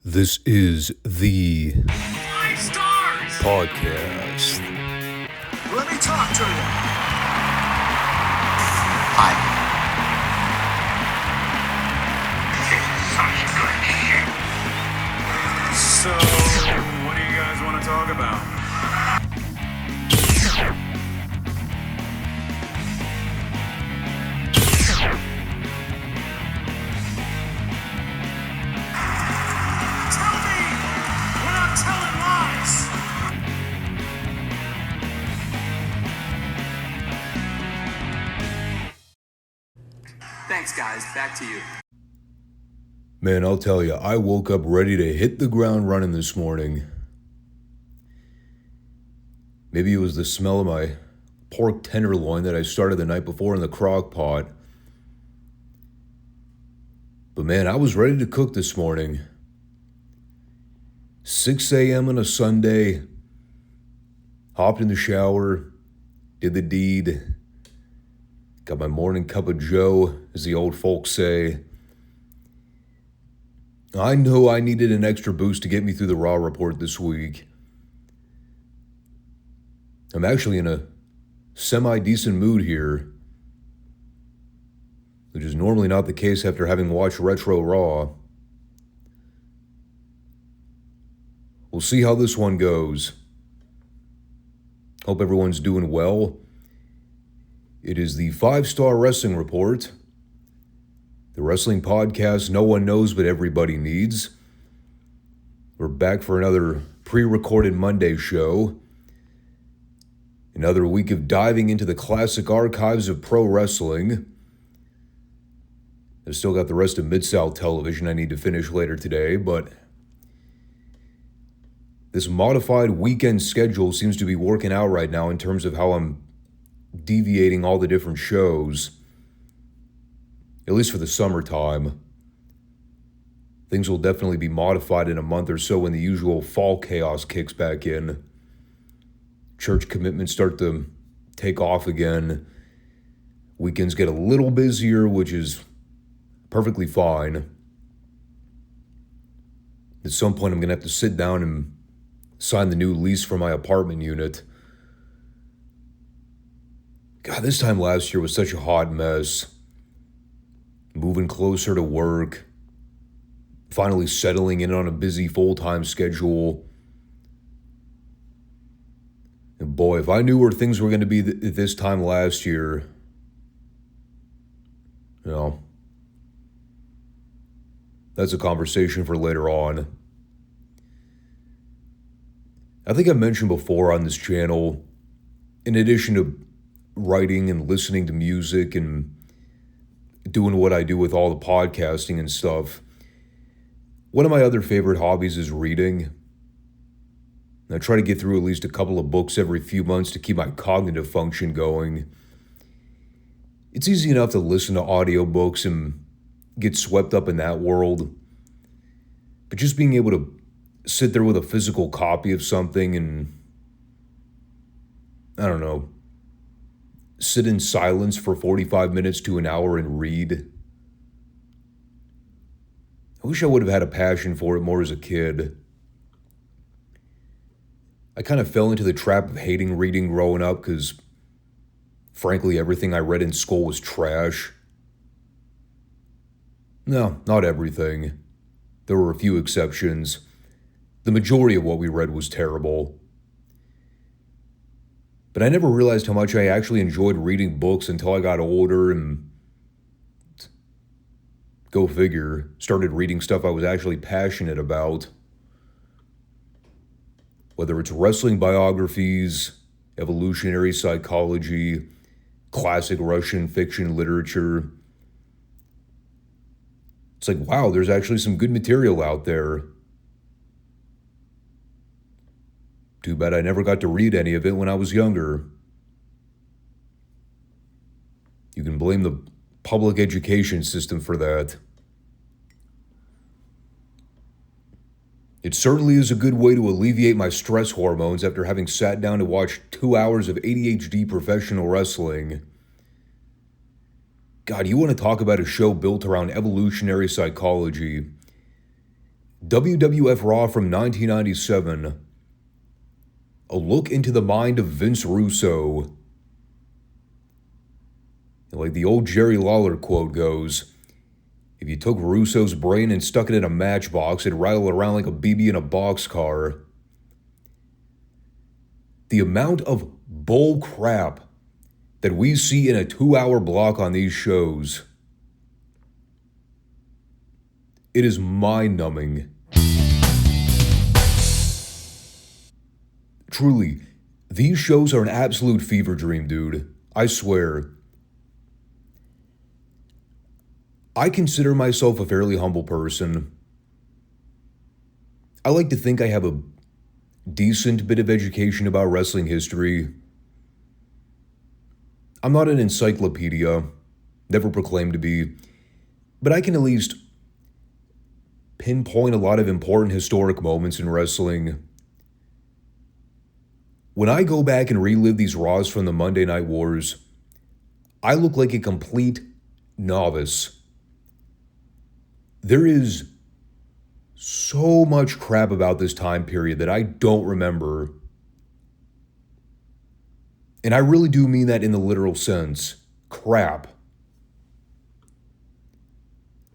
This is the Five Stars podcast. Let me talk to you. Hi. So, what do you guys want to talk about? Tell me we're not telling lies. Thanks, guys. Back to you. Man, I'll tell you, I woke up ready to hit the ground running this morning. Maybe it was the smell of my pork tenderloin that I started the night before in the crock pot. But man, I was ready to cook this morning. 6 a.m. on a Sunday. Hopped in the shower. Did the deed. Got my morning cup of joe, as the old folks say. I know I needed an extra boost to get me through the Raw report this week. I'm actually in a semi-decent mood here, which is normally not the case after having watched Retro Raw. We'll see how this one goes. Hope everyone's doing well. It is the Five Starr Wrestling Report, the wrestling podcast no one knows but everybody needs. We're back for another pre-recorded Monday show. Another week of diving into the classic archives of pro wrestling. I've still got the rest of Mid-South Television I need to finish later today, but this modified weekend schedule seems to be working out right now in terms of how I'm deviating all the different shows, at least for the summertime. Things will definitely be modified in a month or so when the usual fall chaos kicks back in. Church commitments start to take off again. Weekends get a little busier, which is perfectly fine. At some point, I'm going to have to sit down and sign the new lease for my apartment unit. God, this time last year was such a hot mess. Moving closer to work, finally settling in on a busy full-time schedule. And boy, if I knew where things were going to be at this time last year, that's a conversation for later on. I think I mentioned before on this channel, in addition to writing and listening to music and doing what I do with all the podcasting and stuff, one of my other favorite hobbies is reading. I try to get through at least a couple of books every few months to keep my cognitive function going. It's easy enough to listen to audiobooks and get swept up in that world, but just being able to sit there with a physical copy of something and, sit in silence for 45 minutes to an hour and read. I wish I would have had a passion for it more as a kid. I kind of fell into the trap of hating reading growing up because, frankly, everything I read in school was trash. No, not everything. There were a few exceptions. The majority of what we read was terrible. But I never realized how much I actually enjoyed reading books until I got older and, go figure, started reading stuff I was actually passionate about. Whether it's wrestling biographies, evolutionary psychology, classic Russian fiction literature. It's like, wow, there's actually some good material out there. Too bad I never got to read any of it when I was younger. You can blame the public education system for that. It certainly is a good way to alleviate my stress hormones after having sat down to watch 2 hours of ADHD professional wrestling. God, you want to talk about a show built around evolutionary psychology. WWF Raw from 1997. A look into the mind of Vince Russo. Like the old Jerry Lawler quote goes, if you took Russo's brain and stuck it in a matchbox, it'd rattle around like a BB in a boxcar. The amount of bull crap that we see in a 2-hour block on these shows, it is mind-numbing. Truly, these shows are an absolute fever dream, dude. I swear. I consider myself a fairly humble person. I like to think I have a decent bit of education about wrestling history. I'm not an encyclopedia, never proclaimed to be, but I can at least pinpoint a lot of important historic moments in wrestling. When I go back and relive these Raws from the Monday Night Wars, I look like a complete novice. There is so much crap about this time period that I don't remember. And I really do mean that in the literal sense. Crap.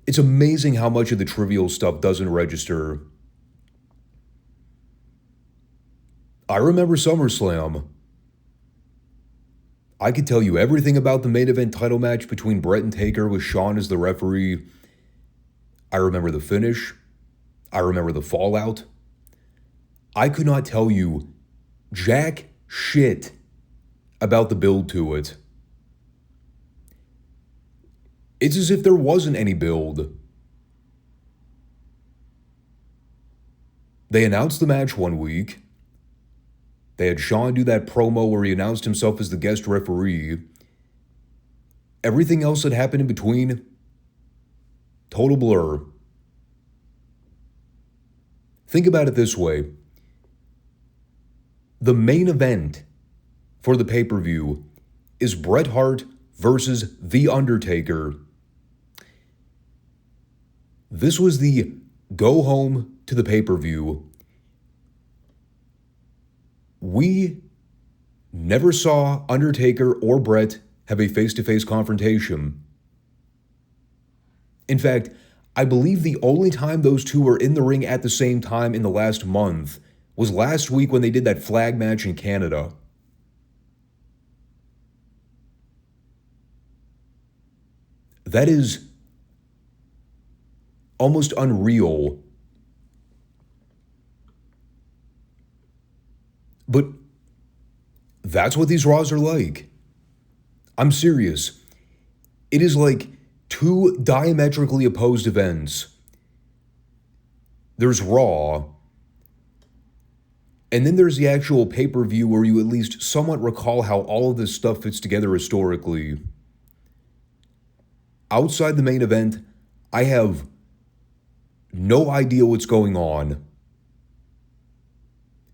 It's amazing how much of the trivial stuff doesn't register. I remember SummerSlam. I could tell you everything about the main event title match between Bret and Taker with Shawn as the referee. I remember the finish. I remember the fallout. I could not tell you jack shit about the build to it. It's as if there wasn't any build. They announced the match one week. They had Shawn do that promo where he announced himself as the guest referee. Everything else that happened in between, total blur. Think about it this way. The main event for the pay-per-view is Bret Hart versus The Undertaker. This was the go home to the pay-per-view. We never saw Undertaker or Bret have a face-to-face confrontation. In fact, I believe the only time those two were in the ring at the same time in the last month was last week when they did that flag match in Canada. That is almost unreal. But that's what these Raws are like. I'm serious. It is like two diametrically opposed events. There's Raw, and then there's the actual pay-per-view where you at least somewhat recall how all of this stuff fits together historically. Outside the main event, I have no idea what's going on.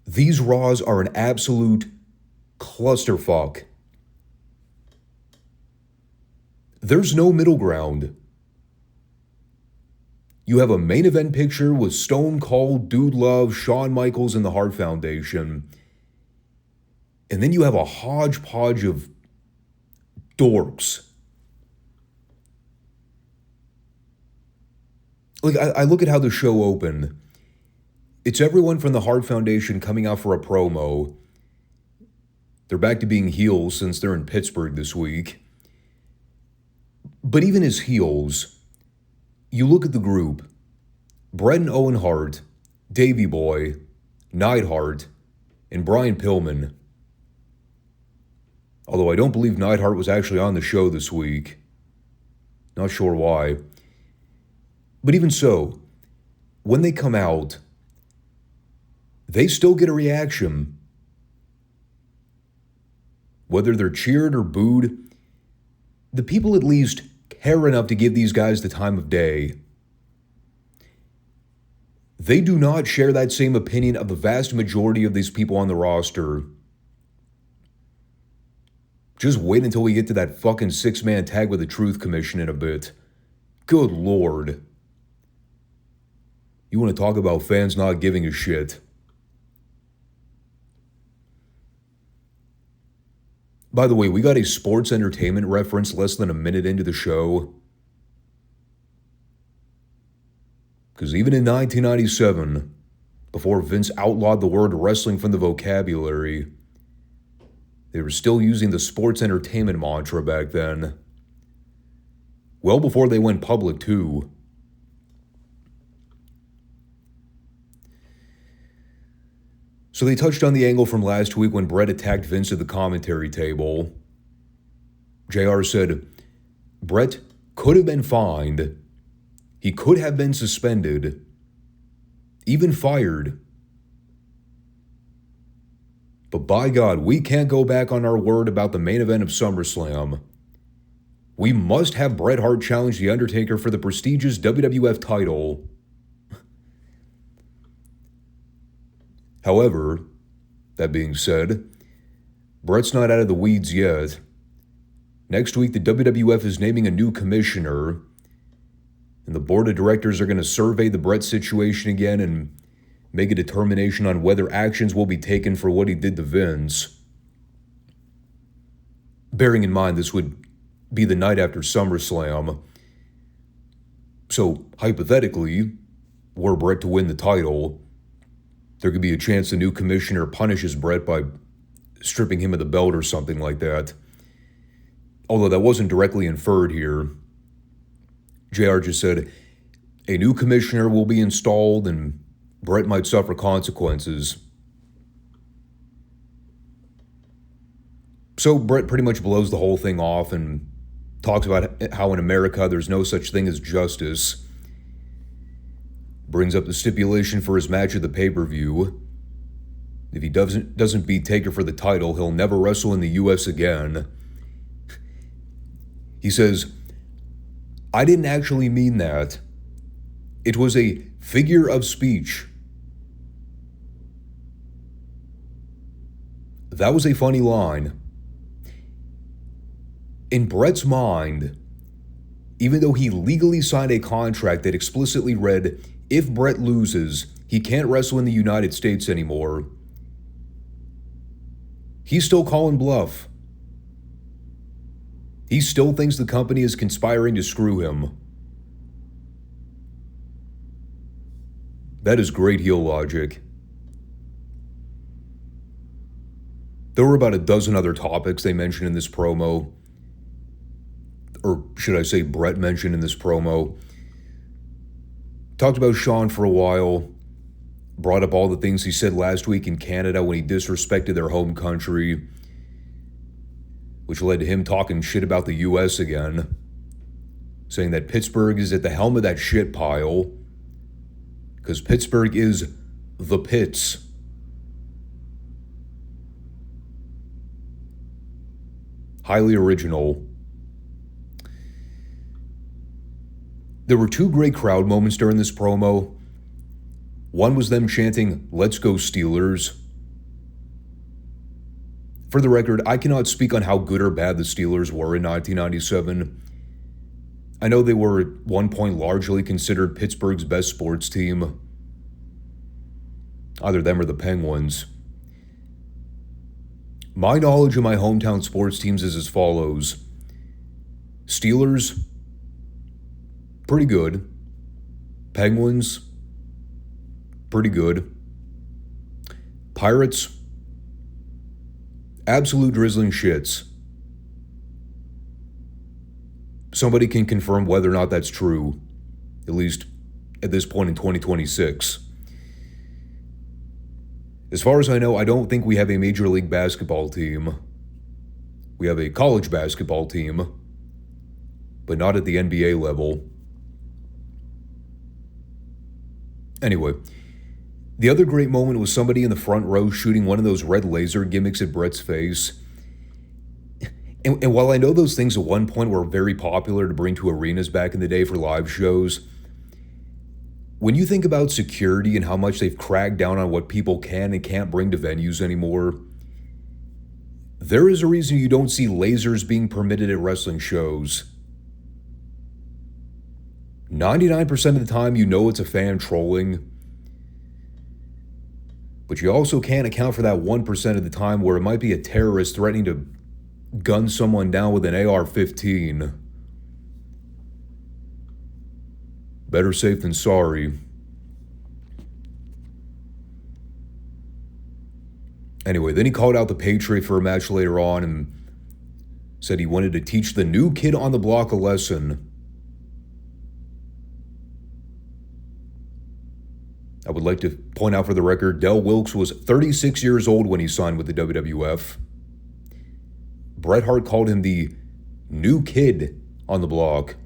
These Raws are an absolute clusterfuck. There's no middle ground. You have a main event picture with Stone Cold, Dude Love, Shawn Michaels, and the Hart Foundation. And then you have a hodgepodge of dorks. Like, I look at how the show opened. It's everyone from the Hart Foundation coming out for a promo. They're back to being heels since they're in Pittsburgh this week. But even as heels, you look at the group. Bret and Owen Hart, Davey Boy, Neidhart, and Brian Pillman. Although I don't believe Neidhart was actually on the show this week. Not sure why. But even so, when they come out, they still get a reaction. Whether they're cheered or booed, the people at least care enough to give these guys the time of day. They do not share that same opinion of the vast majority of these people on the roster. Just wait until we get to that fucking 6-man tag with the Truth Commission in a bit. Good Lord. You want to talk about fans not giving a shit. By the way, we got a sports entertainment reference less than a minute into the show. Because even in 1997, before Vince outlawed the word wrestling from the vocabulary, they were still using the sports entertainment mantra back then. Well before they went public, too. So they touched on the angle from last week when Bret attacked Vince at the commentary table. JR said, Bret could have been fined. He could have been suspended. Even fired. But by God, we can't go back on our word about the main event of SummerSlam. We must have Bret Hart challenge The Undertaker for the prestigious WWF title. However, that being said, Bret's not out of the weeds yet. Next week, the WWF is naming a new commissioner, and the board of directors are going to survey the Bret situation again and make a determination on whether actions will be taken for what he did to Vince. Bearing in mind this would be the night after SummerSlam. So, hypothetically, were Bret to win the title, there could be a chance the new commissioner punishes Bret by stripping him of the belt or something like that. Although that wasn't directly inferred here. JR just said, a new commissioner will be installed and Bret might suffer consequences. So Bret pretty much blows the whole thing off and talks about how in America there's no such thing as justice. Brings up the stipulation for his match at the pay-per-view. If he doesn't beat Taker for the title, he'll never wrestle in the US again. He says, I didn't actually mean that. It was a figure of speech. That was a funny line. In Bret's mind, even though he legally signed a contract that explicitly read, if Bret loses, he can't wrestle in the United States anymore, he's still calling bluff. He still thinks the company is conspiring to screw him. That is great heel logic. There were about a dozen other topics they mentioned in this promo. Or should I say Bret mentioned in this promo. Talked about Shawn for a while. Brought up all the things he said last week in Canada when he disrespected their home country, which led to him talking shit about the US again, saying that Pittsburgh is at the helm of that shit pile, because Pittsburgh is the pits. Highly original. There were two great crowd moments during this promo. One was them chanting, "Let's go Steelers." For the record, I cannot speak on how good or bad the Steelers were in 1997. I know they were at one point largely considered Pittsburgh's best sports team. Either them or the Penguins. My knowledge of my hometown sports teams is as follows. Steelers, pretty good. Penguins, pretty good. Pirates, absolute drizzling shits. Somebody can confirm whether or not that's true, at least at this point in 2026. As far as I know, I don't think we have a Major League Basketball team. We have a college basketball team, but not at the NBA level. Anyway, the other great moment was somebody in the front row shooting one of those red laser gimmicks at Bret's face. And while I know those things at one point were very popular to bring to arenas back in the day for live shows, when you think about security and how much they've cracked down on what people can and can't bring to venues anymore, there is a reason you don't see lasers being permitted at wrestling shows. 99% of the time, you know it's a fan trolling. But you also can't account for that 1% of the time where it might be a terrorist threatening to gun someone down with an AR-15. Better safe than sorry. Anyway, then he called out the Patriot for a match later on and said he wanted to teach the new kid on the block a lesson. I would like to point out for the record, Del Wilkes was 36 years old when he signed with the WWF. Bret Hart called him the new kid on the block.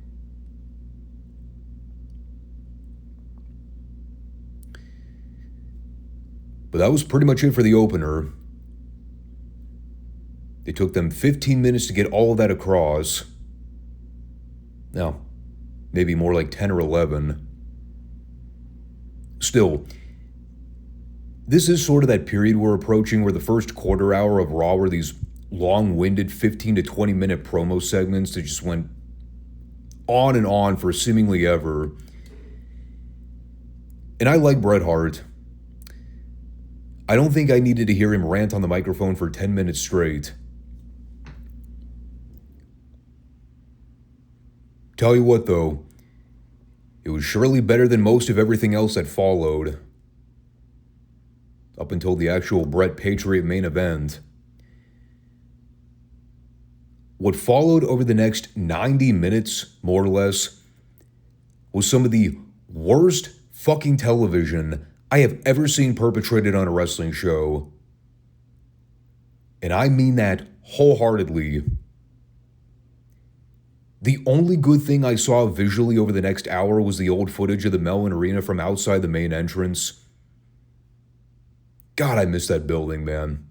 But that was pretty much it for the opener. It took them 15 minutes to get all of that across. Now, maybe more like 10 or 11. Still, this is sort of that period we're approaching where the first quarter hour of Raw were these long-winded 15 to 20 minute promo segments that just went on and on for seemingly ever. And I like Bret Hart. I don't think I needed to hear him rant on the microphone for 10 minutes straight. Tell you what though, it was surely better than most of everything else that followed. Up until the actual Bret Patriot main event. What followed over the next 90 minutes, more or less, was some of the worst fucking television I have ever seen perpetrated on a wrestling show. And I mean that wholeheartedly. The only good thing I saw visually over the next hour was the old footage of the Mellon Arena from outside the main entrance. God, I miss that building, man.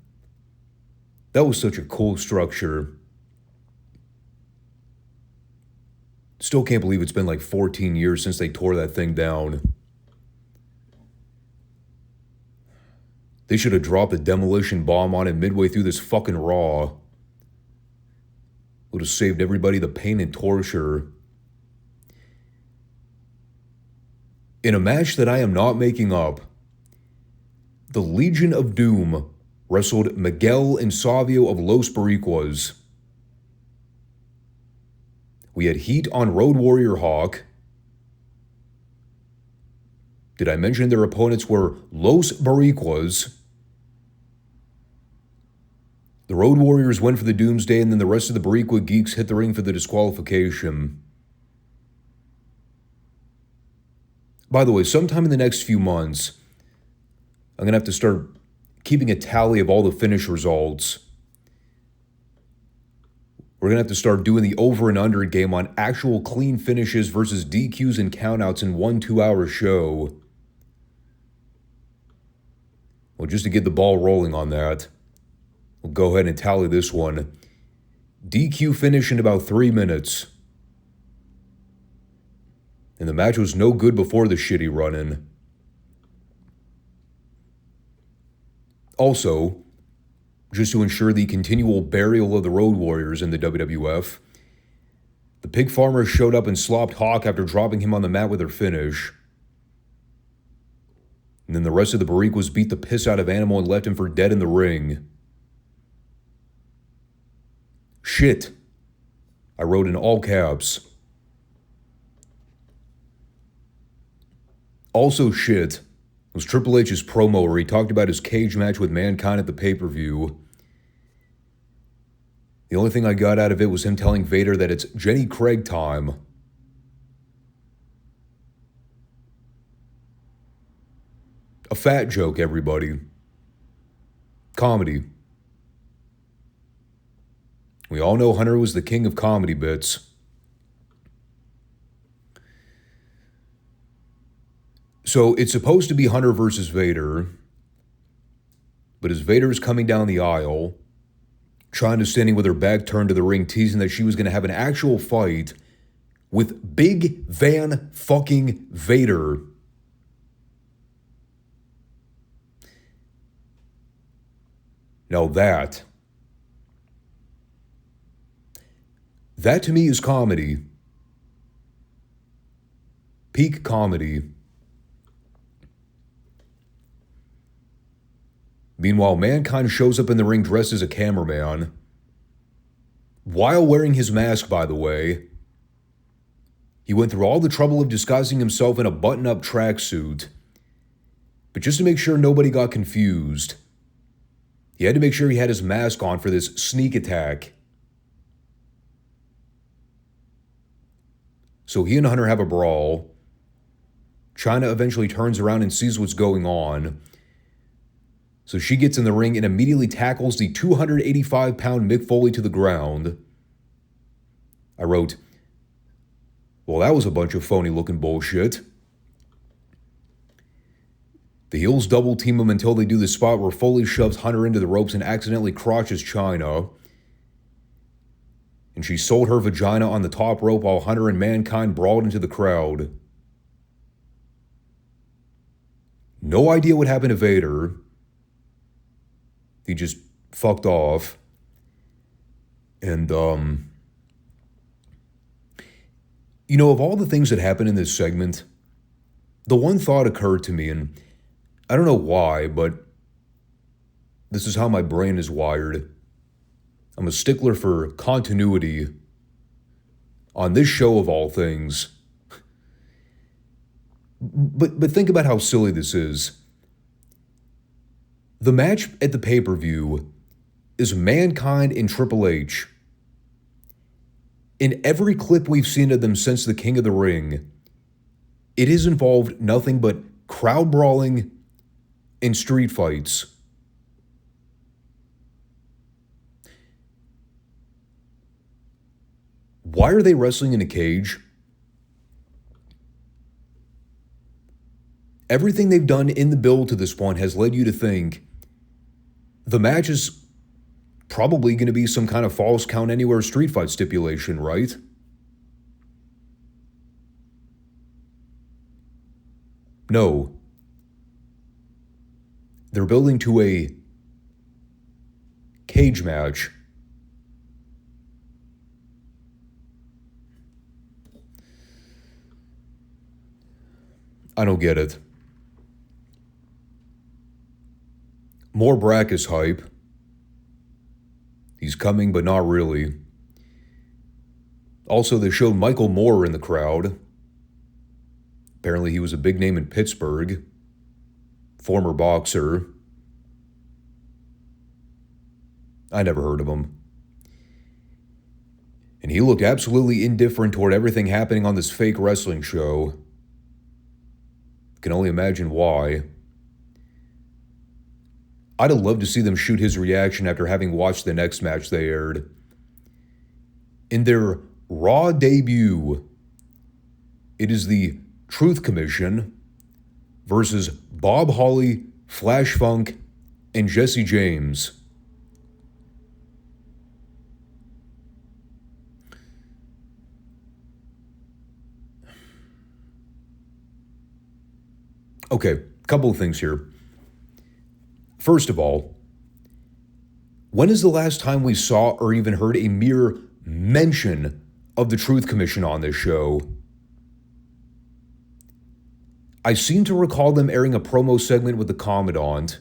That was such a cool structure. Still can't believe it's been like 14 years since they tore that thing down. They should have dropped a demolition bomb on it midway through this fucking Raw. Would have saved everybody the pain and torture. In a match that I am not making up, the Legion of Doom wrestled Miguel and Savio of Los Boricuas. We had heat on Road Warrior Hawk. Did I mention their opponents were Los Boricuas? The Road Warriors went for the Doomsday, and then the rest of the Boricua Geeks hit the ring for the disqualification. By the way, sometime in the next few months, I'm going to have to start keeping a tally of all the finish results. We're going to have to start doing the over and under game on actual clean finishes versus DQs and countouts in 1 2-hour show. Well, just to get the ball rolling on that, we'll go ahead and tally this one. DQ finish in about 3 minutes. And the match was no good before the shitty run-in. Also, just to ensure the continual burial of the Road Warriors in the WWF, the Pig Farmers showed up and slopped Hawk after dropping him on the mat with their finish. And then the rest of the Boricuas beat the piss out of Animal and left him for dead in the ring. Shit. I wrote in all caps. Also shit was Triple H's promo where he talked about his cage match with Mankind at the pay-per-view. The only thing I got out of it was him telling Vader that it's Jenny Craig time. A fat joke, everybody. Comedy. We all know Hunter was the king of comedy bits. So it's supposed to be Hunter versus Vader. But as Vader is coming down the aisle, China standing with her back turned to the ring, teasing that she was going to have an actual fight with Big Van fucking Vader. Now that to me is comedy. Peak comedy. Meanwhile, Mankind shows up in the ring dressed as a cameraman, while wearing his mask, by the way. He went through all the trouble of disguising himself in a button-up tracksuit, but just to make sure nobody got confused, he had to make sure he had his mask on for this sneak attack. So he and Hunter have a brawl. Chyna eventually turns around and sees what's going on. So she gets in the ring and immediately tackles the 285-pound Mick Foley to the ground. I wrote, well, that was a bunch of phony-looking bullshit. The heels double team him until they do the spot where Foley shoves Hunter into the ropes and accidentally crotches Chyna. And she sold her vagina on the top rope while Hunter and Mankind brawled into the crowd. No idea what happened to Vader. He just fucked off. And, you know, of all the things that happened in this segment, the one thought occurred to me, and I don't know why, but this is how my brain is wired. I'm a stickler for continuity on this show of all things. But think about how silly this is. The match at the pay-per-view is Mankind and Triple H. In every clip we've seen of them since the King of the Ring, it has involved nothing but crowd brawling and street fights. Why are they wrestling in a cage? Everything they've done in the build to this point has led you to think the match is probably going to be some kind of false count anywhere street fight stipulation, right? No. They're building to a cage match. I don't get it. More Brackus hype. He's coming, but not really. Also, they showed Michael Moore in the crowd. Apparently, he was a big name in Pittsburgh. Former boxer. I never heard of him. And he looked absolutely indifferent toward everything happening on this fake wrestling show. Can only imagine why. I'd have loved to see them shoot his reaction after having watched the next match they aired. In their Raw debut, it is the Truth Commission versus Bob Holly, Flash Funk, and Jesse James. Okay, couple of things here. First of all, when is the last time we saw or even heard a mere mention of the Truth Commission on this show? I seem to recall them airing a promo segment with the Commandant,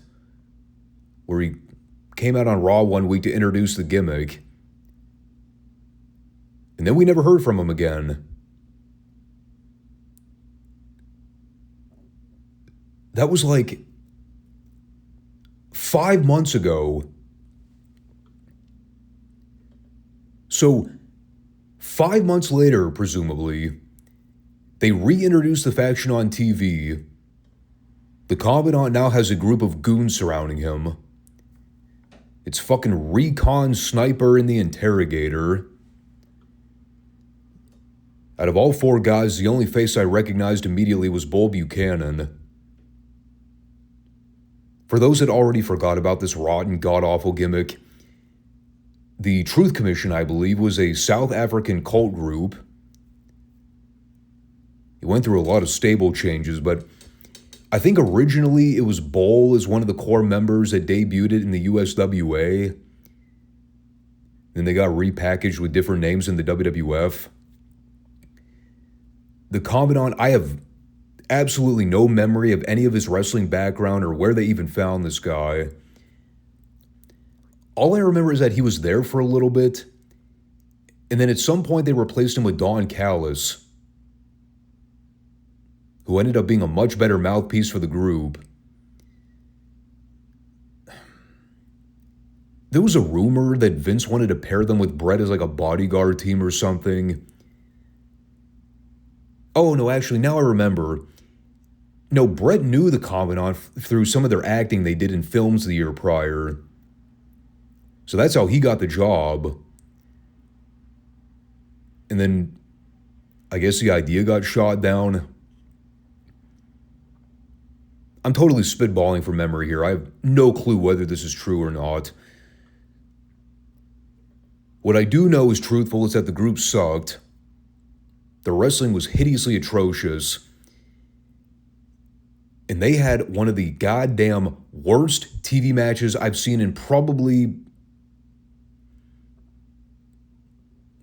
where he came out on Raw one week to introduce the gimmick. And then we never heard from him again. That was like 5 months ago. So 5 months later, presumably, they reintroduced the faction on TV. The Commandant now has a group of goons surrounding him. It's fucking Recon, Sniper, and the Interrogator. Out of all four guys, the only face I recognized immediately was Bull Buchanan. For those that already forgot about this rotten, god-awful gimmick, the Truth Commission, I believe, was a South African cult group. It went through a lot of stable changes, but I think originally it was Bull as one of the core members that debuted it in the USWA. Then they got repackaged with different names in the WWF. The Commandant, I have absolutely no memory of any of his wrestling background or where they even found this guy. All I remember is that he was there for a little bit, and then at some point they replaced him with Don Callis, who ended up being a much better mouthpiece for the group. There was a rumor that Vince wanted to pair them with Bret as like a bodyguard team or something. Oh, no, actually, now I remember. No, Bret knew the Commandant through some of their acting they did in films the year prior. So that's how he got the job. And then, I guess the idea got shot down. I'm totally spitballing from memory here. I have no clue whether this is true or not. What I do know is truthful is that the group sucked. The wrestling was hideously atrocious. And they had one of the goddamn worst TV matches I've seen in probably...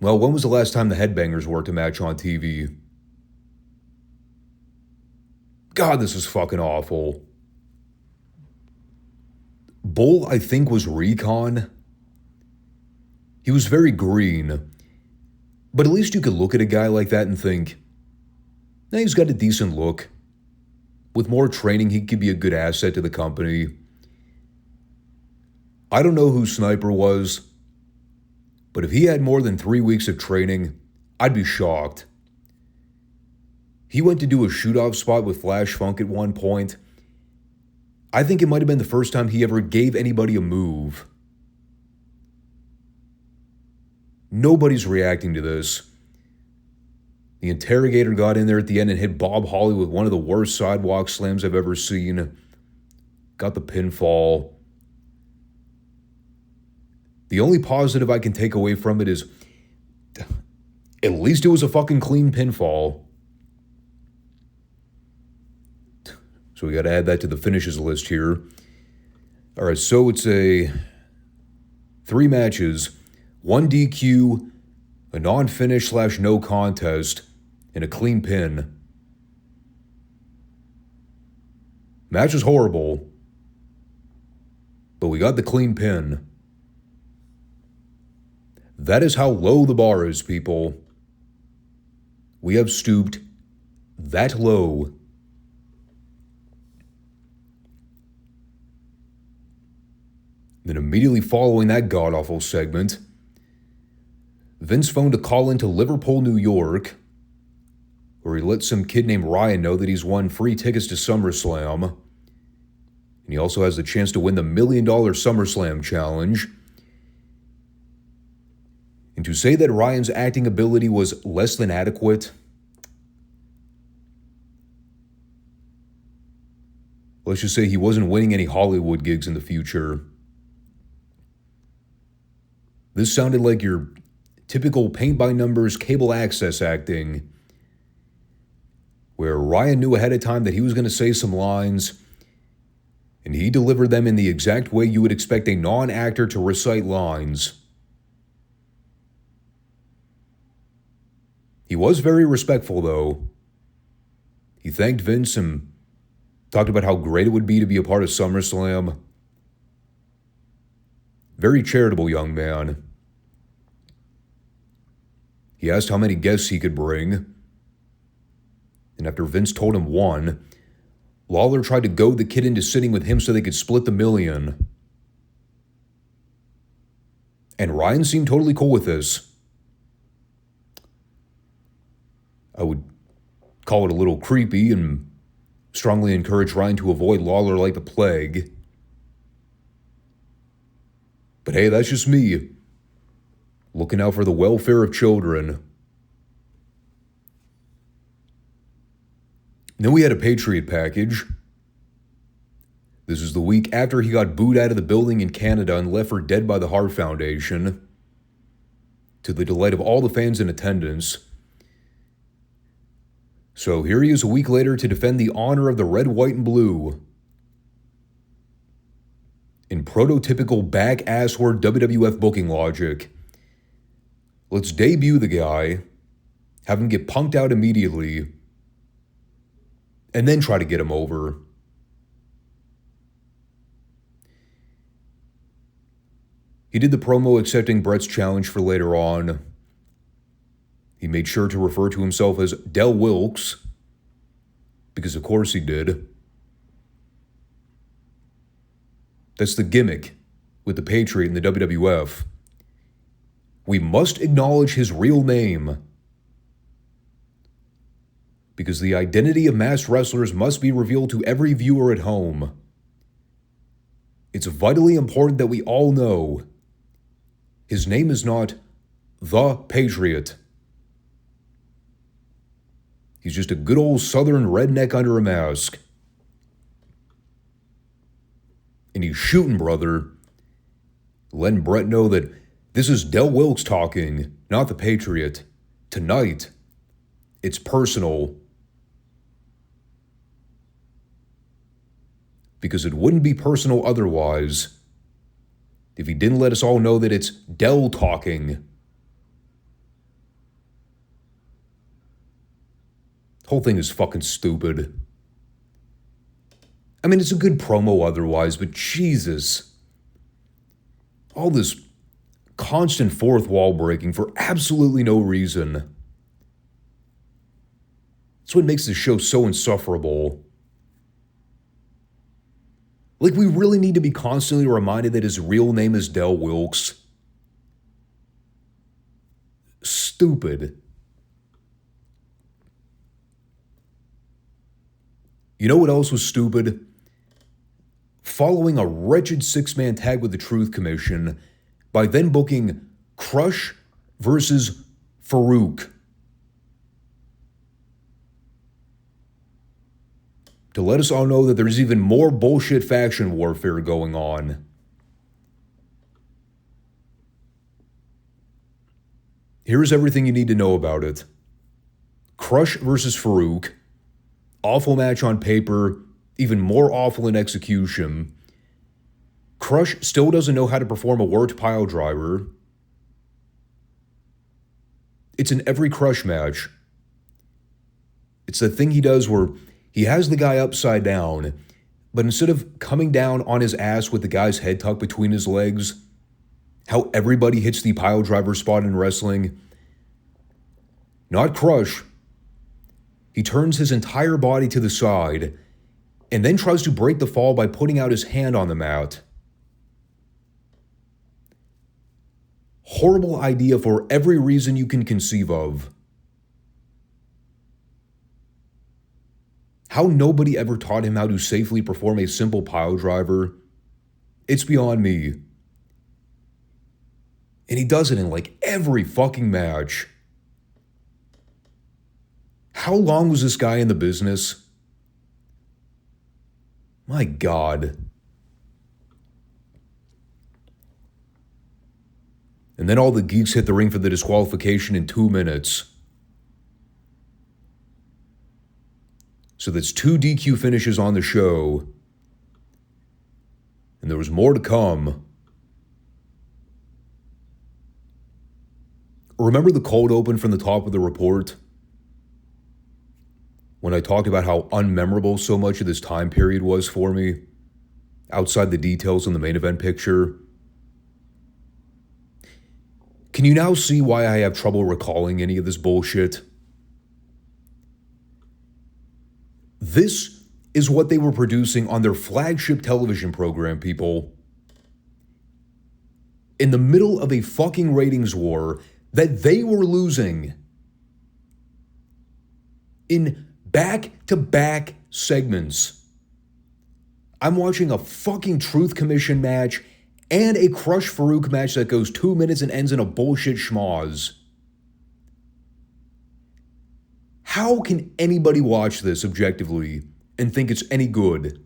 Well, when was the last time the Headbangers worked a match on TV? God, this is fucking awful. Bull, I think, was Recon. He was very green. But at least you could look at a guy like that and think, nah, he's got a decent look. With more training, he could be a good asset to the company. I don't know who Sniper was, but if he had more than 3 weeks of training, I'd be shocked. He went to do a shoot-off spot with Flash Funk at one point. I think it might have been the first time he ever gave anybody a move. Nobody's reacting to this. The Interrogator got in there at the end and hit Bob Holly with one of the worst sidewalk slams I've ever seen. Got the pinfall. The only positive I can take away from it is at least it was a fucking clean pinfall. So we got to add that to the finishes list here. All right, so it's 3 matches, 1 DQ, a non-finish / no contest, and a clean pin. Match was horrible, but we got the clean pin. That is how low the bar is, people. We have stooped that low. Then immediately following that god-awful segment, Vince phoned a call into Liverpool, New York, where he let some kid named Ryan know that he's won free tickets to SummerSlam. And he also has the chance to win the $1 million SummerSlam challenge. And to say that Ryan's acting ability was less than adequate, let's just say he wasn't winning any Hollywood gigs in the future. This sounded like your typical paint-by-numbers cable access acting, where Ryan knew ahead of time that he was going to say some lines, and he delivered them in the exact way you would expect a non-actor to recite lines. He was very respectful, though. He thanked Vince and talked about how great it would be to be a part of SummerSlam. Very charitable young man. He asked how many guests he could bring. And after Vince told him 1, Lawler tried to goad the kid into sitting with him so they could split the $1 million. And Ryan seemed totally cool with this. I would call it a little creepy and strongly encourage Ryan to avoid Lawler like the plague. But hey, that's just me. Looking out for the welfare of children. And then we had a Patriot package. This is the week after he got booed out of the building in Canada and left for dead by the Hart Foundation, to the delight of all the fans in attendance. So here he is a week later to defend the honor of the red, white, and blue. In prototypical back-assward WWF booking logic, let's debut the guy, have him get punked out immediately, and then try to get him over. He did the promo accepting Bret's challenge for later on. He made sure to refer to himself as Del Wilkes, because of course he did. That's the gimmick with the Patriot in the WWF. We must acknowledge his real name, because the identity of masked wrestlers must be revealed to every viewer at home. It's vitally important that we all know his name is not the Patriot. He's just a good old southern redneck under a mask. And he's shooting, brother. Letting Bret know that this is Del Wilkes talking, not the Patriot. Tonight, it's personal. Because it wouldn't be personal otherwise if he didn't let us all know that it's Del talking. Whole thing is fucking stupid. I mean, it's a good promo otherwise, but Jesus. All this constant fourth wall breaking for absolutely no reason. That's what makes this show so insufferable. Like, we really need to be constantly reminded that his real name is Del Wilkes. Stupid. You know what else was stupid? Following a wretched six-man tag with the Truth Commission by then booking Crush versus Faarooq. To let us all know that there's even more bullshit faction warfare going on. Here's everything you need to know about it. Crush versus Faarooq. Awful match on paper, even more awful in execution. Crush still doesn't know how to perform a worked pile driver. It's in every Crush match. It's the thing he does where he has the guy upside down, but instead of coming down on his ass with the guy's head tucked between his legs, how everybody hits the pile driver spot in wrestling, not Crush. He turns his entire body to the side and then tries to break the fall by putting out his hand on the mat. Horrible idea for every reason you can conceive of. How nobody ever taught him how to safely perform a simple pile driver, it's beyond me. And he does it in like every fucking match. How long was this guy in the business? My God. And then all the geeks hit the ring for the disqualification in 2 minutes. So that's 2 DQ finishes on the show. And there was more to come. Remember the cold open from the top of the report? When I talked about how unmemorable so much of this time period was for me, outside the details in the main event picture. Can you now see why I have trouble recalling any of this bullshit? This is what they were producing on their flagship television program, people. In the middle of a fucking ratings war that they were losing. In back-to-back segments. I'm watching a fucking Truth Commission match and a Crush Faarooq match that goes 2 minutes and ends in a bullshit schmoz. How can anybody watch this objectively and think it's any good?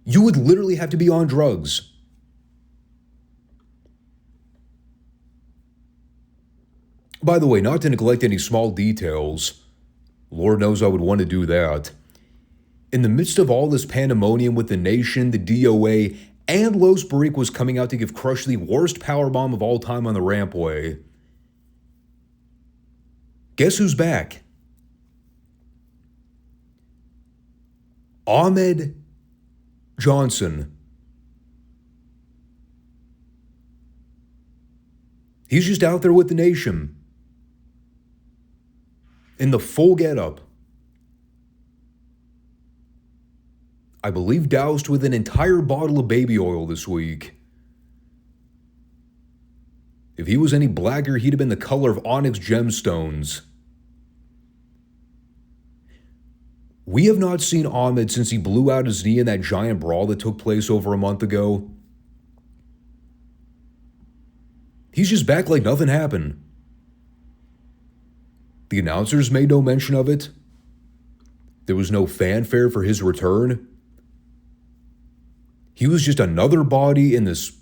You would literally have to be on drugs. By the way, not to neglect any small details, Lord knows I would want to do that. In the midst of all this pandemonium with the Nation, the DOA, and Los Barriquas coming out to give Crush the worst powerbomb of all time on the rampway, guess who's back? Ahmed Johnson. He's just out there with the nation. In the full getup. I believe doused with an entire bottle of baby oil this week. If he was any blacker, he'd have been the color of onyx gemstones. We have not seen Ahmed since he blew out his knee in that giant brawl that took place over a month ago. He's just back like nothing happened. The announcers made no mention of it. There was no fanfare for his return. He was just another body in this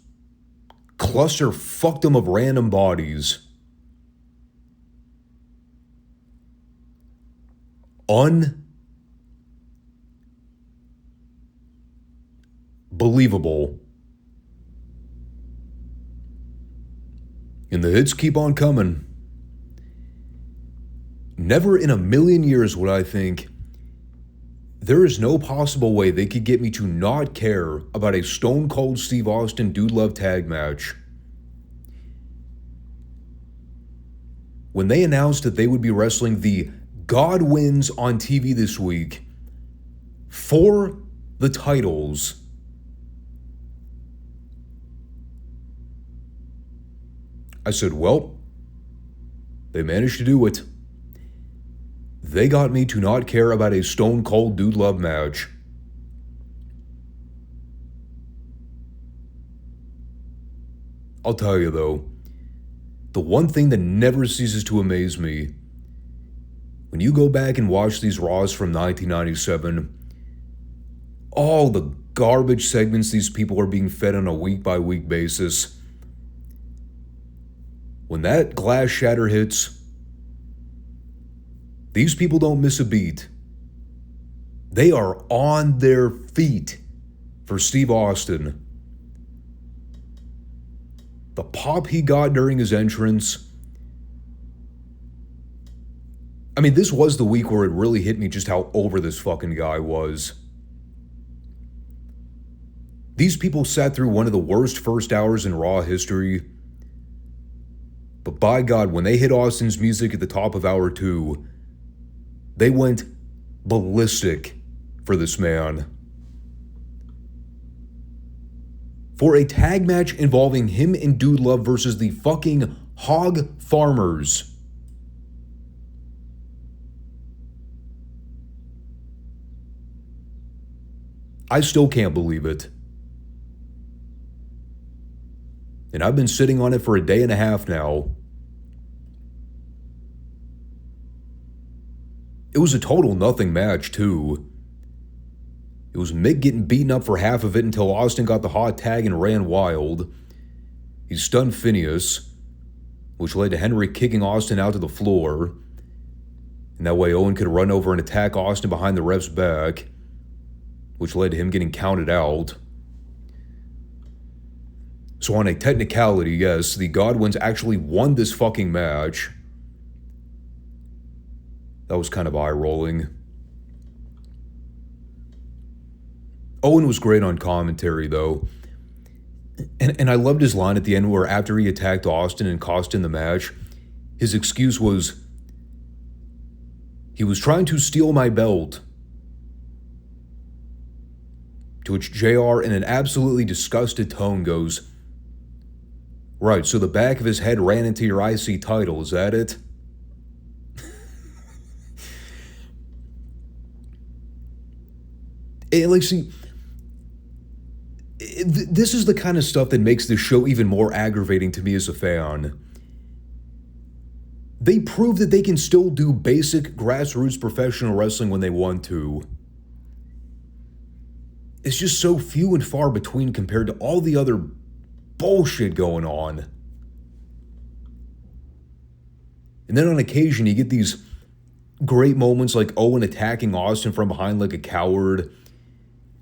cluster fuckdom of random bodies. Unbelievable. And the hits keep on coming. Never in a million years would I think there is no possible way they could get me to not care about a Stone Cold Steve Austin Dude Love tag match. When they announced that they would be wrestling the Godwins on TV this week for the titles, I said, well, they managed to do it. They got me to not care about a Stone Cold Dude Love match. I'll tell you though, the one thing that never ceases to amaze me, when you go back and watch these Raws from 1997, all the garbage segments these people are being fed on a week-by-week basis, when that glass shatter hits, these people don't miss a beat. They are on their feet for Steve Austin. The pop he got during his entrance. I mean, this was the week where it really hit me just how over this fucking guy was. These people sat through one of the worst first hours in Raw history. But by God, when they hit Austin's music at the top of hour 2, they went ballistic for this man. For a tag match involving him and Dude Love versus the fucking Hog Farmers. I still can't believe it. And I've been sitting on it for a day and a half now. It was a total nothing match, too. It was Mick getting beaten up for half of it until Austin got the hot tag and ran wild. He stunned Phineas, which led to Henry kicking Austin out to the floor. And that way Owen could run over and attack Austin behind the ref's back, which led to him getting counted out. So on a technicality, yes, the Godwins actually won this fucking match. That was kind of eye-rolling. Owen was great on commentary, though. And I loved his line at the end where after he attacked Austin and cost him the match, his excuse was, he was trying to steal my belt. To which JR, in an absolutely disgusted tone, goes, right, so the back of his head ran into your IC title, is that it? This is the kind of stuff that makes this show even more aggravating to me as a fan. They prove that they can still do basic grassroots professional wrestling when they want to. It's just so few and far between compared to all the other bullshit going on. And then on occasion you get these great moments like Owen attacking Austin from behind like a coward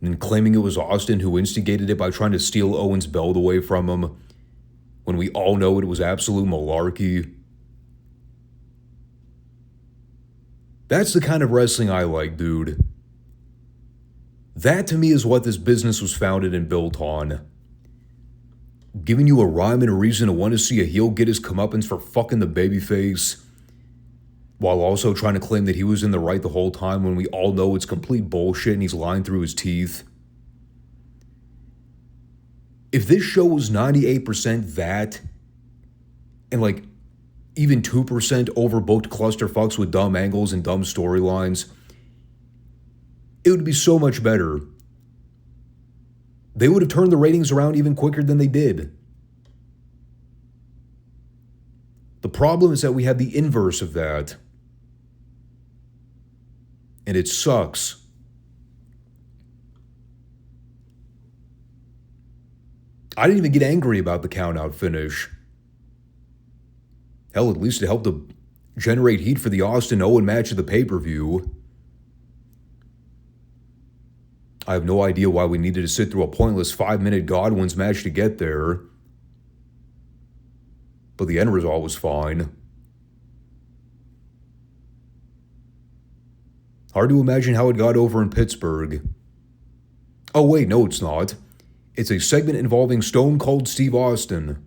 and claiming it was Austin who instigated it by trying to steal Owen's belt away from him, when we all know it was absolute malarkey. That's the kind of wrestling I like, dude. That to me is what this business was founded and built on. Giving you a rhyme and a reason to want to see a heel get his comeuppance for fucking the babyface, while also trying to claim that he was in the right the whole time when we all know it's complete bullshit and he's lying through his teeth. If this show was 98% that, and like even 2% overbooked clusterfucks with dumb angles and dumb storylines, it would be so much better. They would have turned the ratings around even quicker than they did. The problem is that we have the inverse of that. And it sucks. I didn't even get angry about the count-out finish. Hell, at least it helped to generate heat for the Austin Owen match of the pay-per-view. I have no idea why we needed to sit through a pointless 5-minute Godwin's match to get there. But the end result was fine. Hard to imagine how it got over in Pittsburgh. Oh wait, no it's not. It's a segment involving Stone Cold Steve Austin.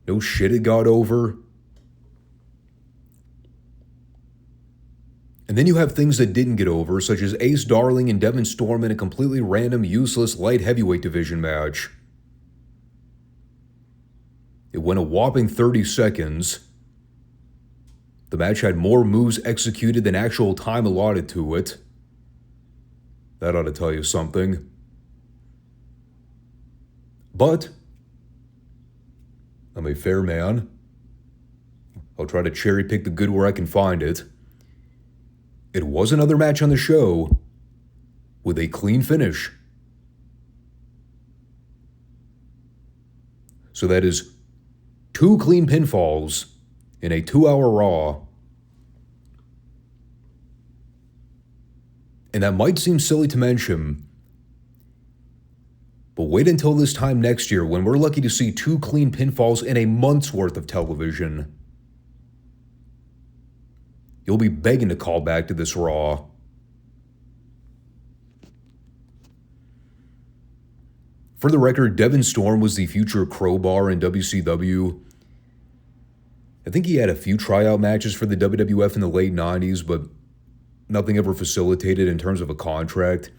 No shit it got over. And then you have things that didn't get over, such as Ace Darling and Devin Storm in a completely random, useless light heavyweight division match. It went a whopping 30 seconds. The match had more moves executed than actual time allotted to it. That ought to tell you something. But I'm a fair man. I'll try to cherry pick the good where I can find it. It was another match on the show with a clean finish. So that is 2 clean pinfalls in a 2-hour Raw. And that might seem silly to mention, but wait until this time next year when we're lucky to see 2 clean pinfalls in a month's worth of television. You'll be begging to call back to this Raw. For the record, Devin Storm was the future Crowbar in WCW. I think he had a few tryout matches for the WWF in the late 90s, but nothing ever facilitated in terms of a contract.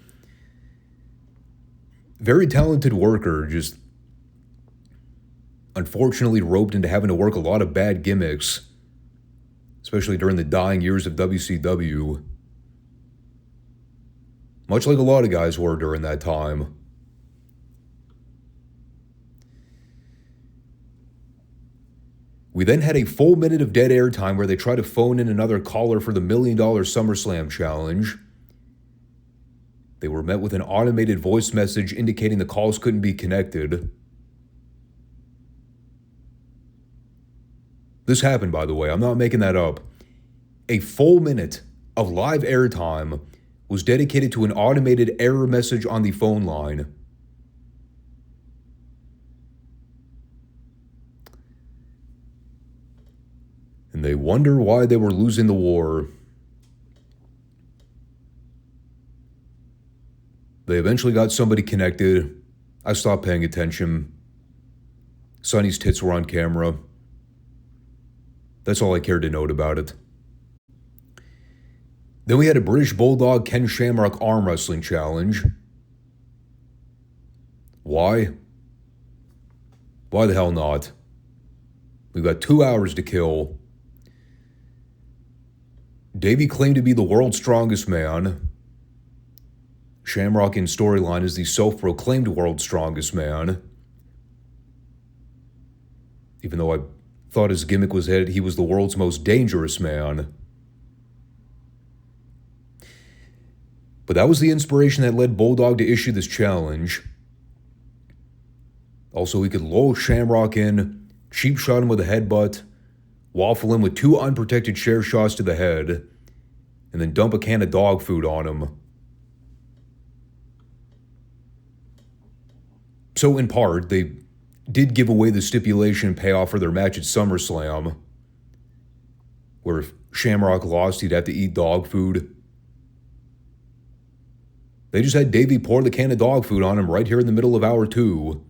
Very talented worker, just unfortunately roped into having to work a lot of bad gimmicks, especially during the dying years of WCW. Much like a lot of guys were during that time. We then had a full minute of dead air time where they tried to phone in another caller for the $1 million SummerSlam challenge. They were met with an automated voice message indicating the calls couldn't be connected. This happened, by the way. I'm not making that up. A full minute of live airtime was dedicated to an automated error message on the phone line. And they wonder why they were losing the war. They eventually got somebody connected. I stopped paying attention. Sonny's tits were on camera. That's all I cared to note about it. Then we had a British Bulldog Ken Shamrock arm wrestling challenge. Why? Why the hell not? We've got 2 hours to kill. Davey claimed to be the world's strongest man. Shamrock in storyline is the self-proclaimed world's strongest man. Even though I thought his gimmick was that he was the world's most dangerous man. But that was the inspiration that led Bulldog to issue this challenge. Also, he could lull Shamrock in, cheap shot him with a headbutt, waffle him with 2 unprotected chair shots to the head, and then dump a can of dog food on him. So in part, they did give away the stipulation payoff for their match at SummerSlam, where if Shamrock lost, he'd have to eat dog food. They just had Davey pour the can of dog food on him right here in the middle of hour 2.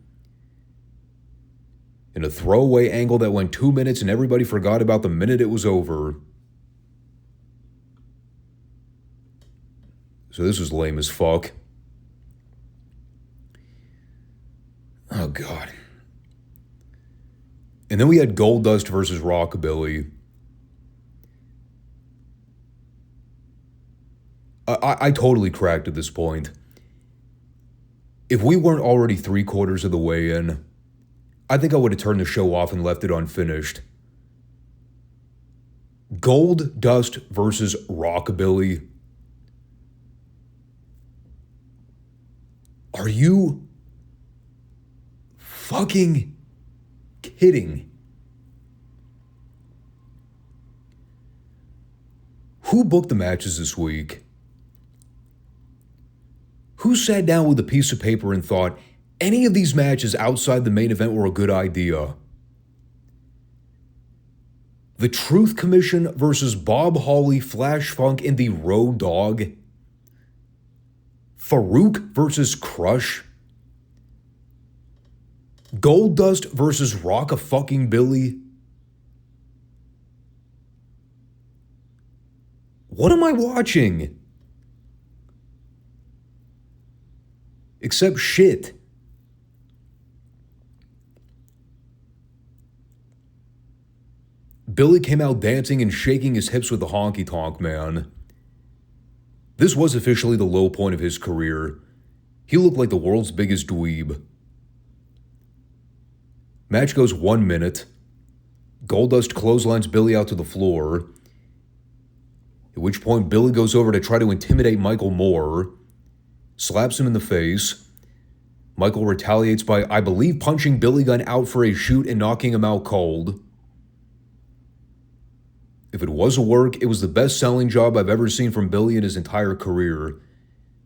In a throwaway angle that went 2 minutes and everybody forgot about the minute it was over. So this was lame as fuck. Oh, God. And then we had Goldust versus Rock-a-Billy. I totally cracked at this point. If we weren't already 3/4 of the way in, I think I would have turned the show off and left it unfinished. Goldust versus Rock-a-Billy. Are you fucking kidding? Who booked the matches this week? Who sat down with a piece of paper and thought any of these matches outside the main event were a good idea? The Truth Commission versus Bob Holly, Flash Funk, and the Road Dogg. Faarooq versus Crush. Goldust versus Rock-a-fucking-Billy. What am I watching? Except shit. Billy came out dancing and shaking his hips with the honky-tonk man. This was officially the low point of his career. He looked like the world's biggest dweeb. Match goes 1 minute. Goldust clotheslines Billy out to the floor. At which point Billy goes over to try to intimidate Michael Moore. Slaps him in the face. Michael retaliates by, I believe, punching Billy Gunn out for a shoot and knocking him out cold. If it was a work, it was the best-selling job I've ever seen from Billy in his entire career.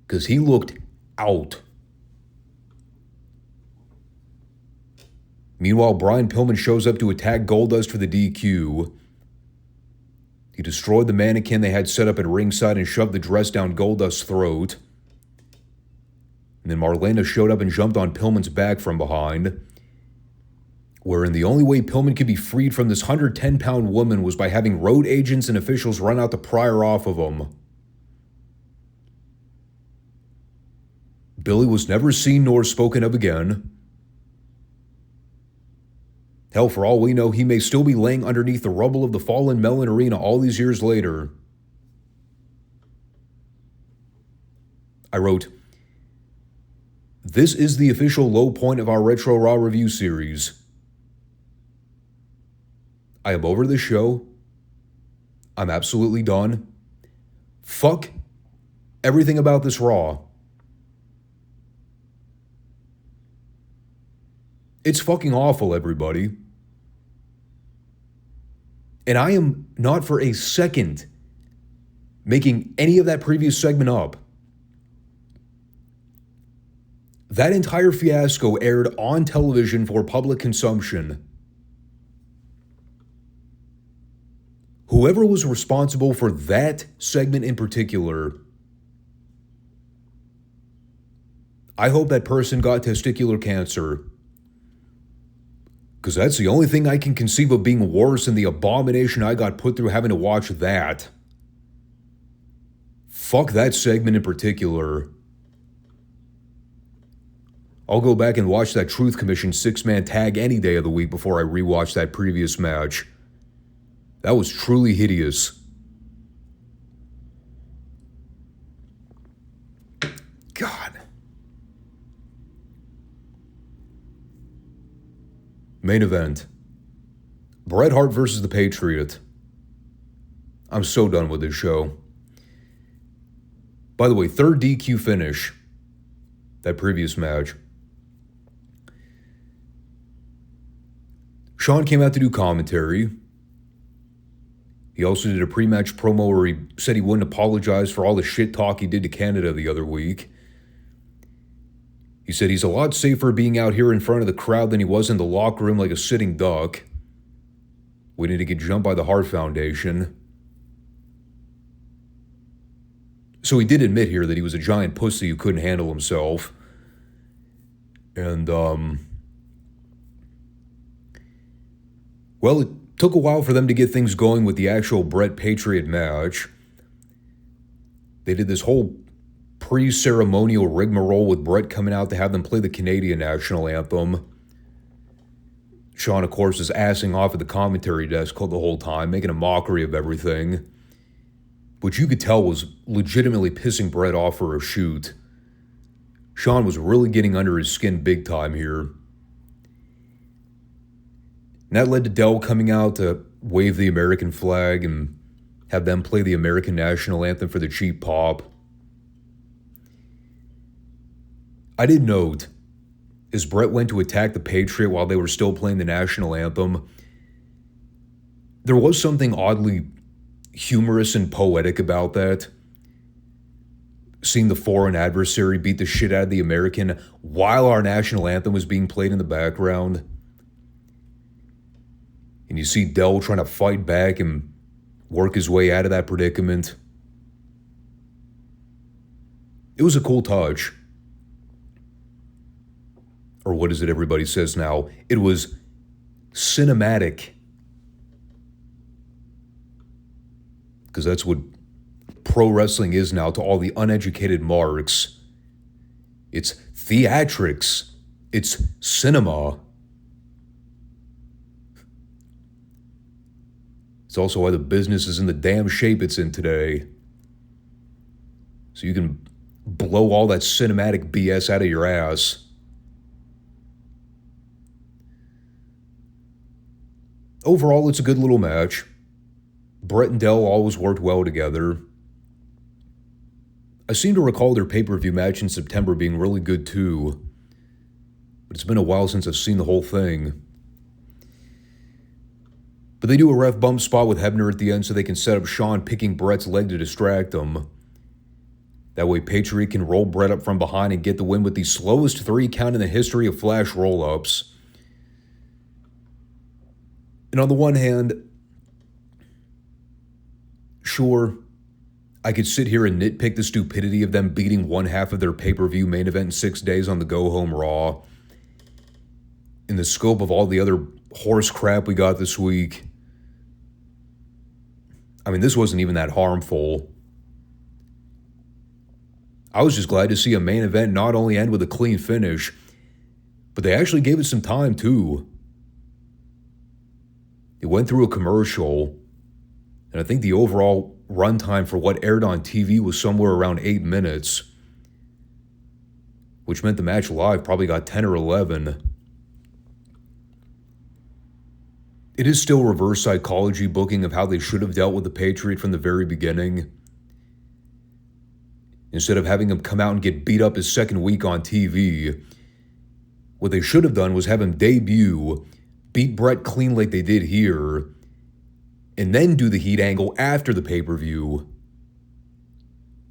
Because he looked out. Meanwhile, Brian Pillman shows up to attack Goldust for the DQ. He destroyed the mannequin they had set up at ringside and shoved the dress down Goldust's throat. And then Marlena showed up and jumped on Pillman's back from behind. Wherein the only way Pillman could be freed from this 110-pound woman was by having road agents and officials run out to pry her off of him. Billy was never seen nor spoken of again. Hell, for all we know, he may still be laying underneath the rubble of the fallen Mellon Arena all these years later. I wrote, "This is the official low point of our Retro Raw review series. I am over this show. I'm absolutely done. Fuck everything about this Raw. It's fucking awful, everybody. And I am not for a second making any of that previous segment up. That entire fiasco aired on television for public consumption. Whoever was responsible for that segment in particular, I hope that person got testicular cancer. Because that's the only thing I can conceive of being worse than the abomination I got put through having to watch that. Fuck that segment in particular. I'll go back and watch that Truth Commission 6-man tag any day of the week before I rewatch that previous match. That was truly hideous. God. Main event. Bret Hart versus the Patriot. I'm so done with this show. By the way, third DQ finish. That previous match. Shawn came out to do commentary. He also did a pre-match promo where he said he wouldn't apologize for all the shit talk he did to Canada the other week. He said he's a lot safer being out here in front of the crowd than he was in the locker room like a sitting duck, waiting to get jumped by the Hart Foundation. So he did admit here that he was a giant pussy who couldn't handle himself. And, well, it took a while for them to get things going with the actual Bret Patriot match. They did this whole pre-ceremonial rigmarole with Bret coming out to have them play the Canadian national anthem. Shawn, of course, is assing off at the commentary desk the whole time, making a mockery of everything, which you could tell was legitimately pissing Bret off for a shoot. Shawn was really getting under his skin big time here. And that led to Del coming out to wave the American flag and have them play the American national anthem for the cheap pop. I did note, as Bret went to attack the Patriot while they were still playing the national anthem, there was something oddly humorous and poetic about that. Seeing the foreign adversary beat the shit out of the American while our national anthem was being played in the background. And you see Del trying to fight back and work his way out of that predicament. It was a cool touch. Or what is it everybody says now? It was cinematic. Because that's what pro wrestling is now to all the uneducated marks. It's theatrics. It's cinema. It's also why the business is in the damn shape it's in today. So you can blow all that cinematic BS out of your ass. Overall, it's a good little match. Bret and Del always worked well together. I seem to recall their pay-per-view match in September being really good too. But it's been a while since I've seen the whole thing. But they do a ref bump spot with Hebner at the end so they can set up Shawn picking Bret's leg to distract him. That way Patriot can roll Bret up from behind and get the win with the slowest 3 count in the history of Flash roll-ups. And on the one hand, sure, I could sit here and nitpick the stupidity of them beating one half of their pay-per-view main event in 6 days on the go-home Raw. In the scope of all the other horse crap we got this week, I mean, this wasn't even that harmful. I was just glad to see a main event not only end with a clean finish, but they actually gave it some time too. It went through a commercial, and I think the overall runtime for what aired on TV was somewhere around 8 minutes, which meant the match live probably got 10 or 11. It is still reverse psychology booking of how they should have dealt with the Patriot from the very beginning. Instead of having him come out and get beat up his second week on TV, what they should have done was have him debut, beat Bret clean like they did here, and then do the heat angle after the pay-per-view,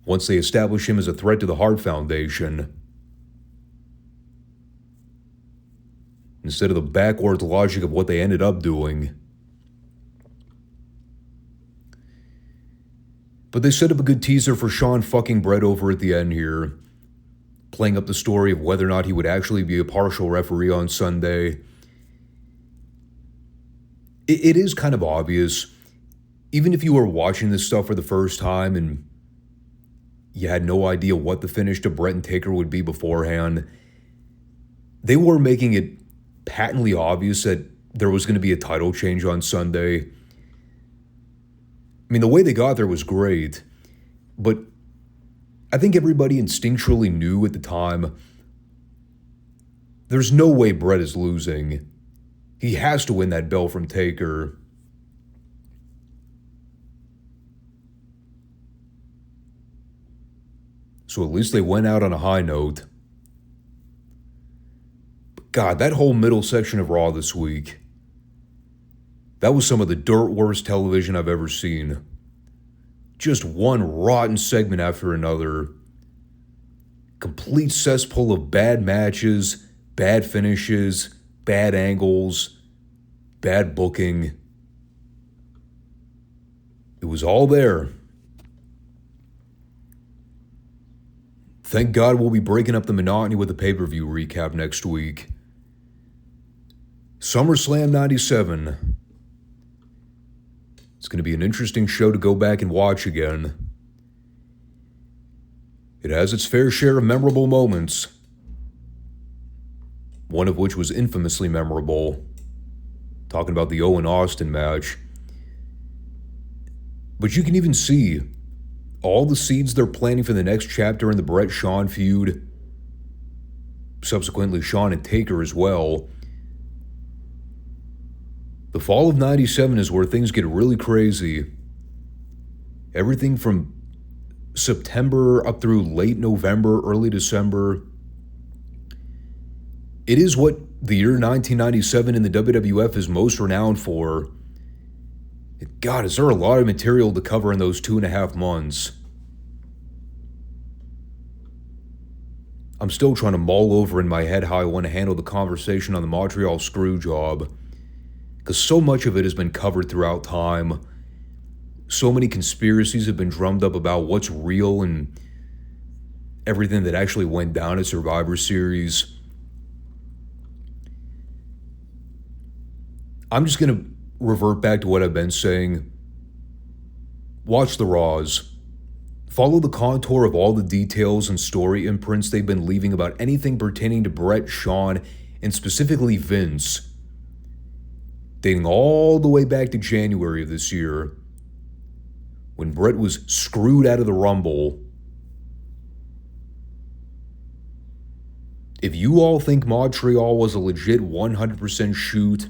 once they establish him as a threat to the Hart Foundation. Instead of the backwards logic of what they ended up doing. But they set up a good teaser for Shawn fucking Bret over at the end here, playing up the story of whether or not he would actually be a partial referee on Sunday. It is kind of obvious, even if you were watching this stuff for the first time and you had no idea what the finish to Bret and Taker would be beforehand, they were making it patently obvious that there was going to be a title change on Sunday. I mean, the way they got there was great, but I think everybody instinctually knew at the time there's no way Bret is losing. He has to win that belt from Taker. So at least they went out on a high note. But God, that whole middle section of Raw this week, that was some of the dirt worst television I've ever seen. Just one rotten segment after another. Complete cesspool of bad matches, bad finishes, bad angles, bad booking. It was all there. Thank God we'll be breaking up the monotony with a pay-per-view recap next week. SummerSlam 97. It's going to be an interesting show to go back and watch again. It has its fair share of memorable moments, one of which was infamously memorable. Talking about the Owen Austin match. But you can even see all the seeds they're planting for the next chapter in the Bret-Shawn feud. Subsequently, Shawn and Taker as well. The fall of 97 is where things get really crazy. Everything from September up through late November, early December. It is what the year 1997 in the WWF is most renowned for. God, is there a lot of material to cover in those 2.5 months? I'm still trying to mull over in my head how I want to handle the conversation on the Montreal Screwjob, because so much of it has been covered throughout time. So many conspiracies have been drummed up about what's real and everything that actually went down at Survivor Series. I'm just going to revert back to what I've been saying. Watch the Raws. Follow the contour of all the details and story imprints they've been leaving about anything pertaining to Bret, Shawn, and specifically Vince. Dating all the way back to January of this year, when Bret was screwed out of the Rumble. If you all think Montreal was a legit 100% shoot,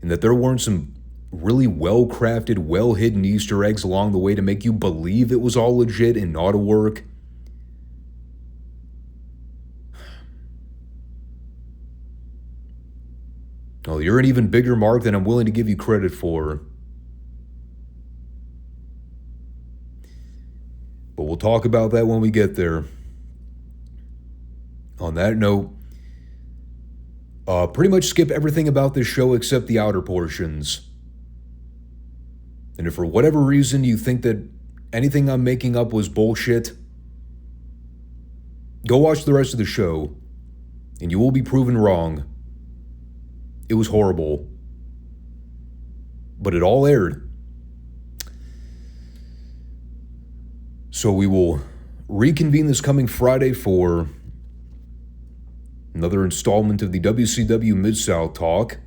and that there weren't some really well-crafted, well-hidden Easter eggs along the way to make you believe it was all legit and not a work, well, you're an even bigger mark than I'm willing to give you credit for. But we'll talk about that when we get there. On that note, pretty much skip everything about this show except the outer portions. And if for whatever reason you think that anything I'm making up was bullshit, go watch the rest of the show, and you will be proven wrong. It was horrible. But it all aired. So we will reconvene this coming Friday for another installment of the WCW Mid-South Talk.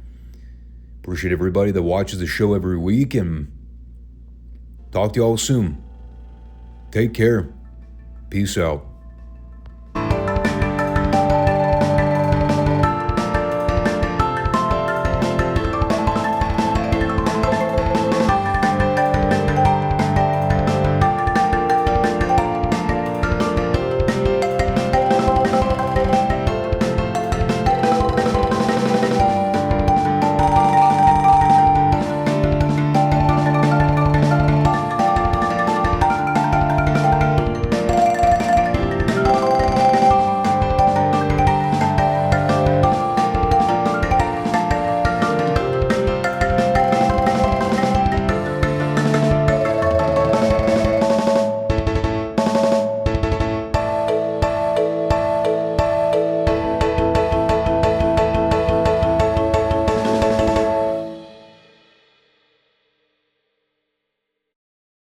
Appreciate everybody that watches the show every week, and talk to y'all soon. Take care. Peace out.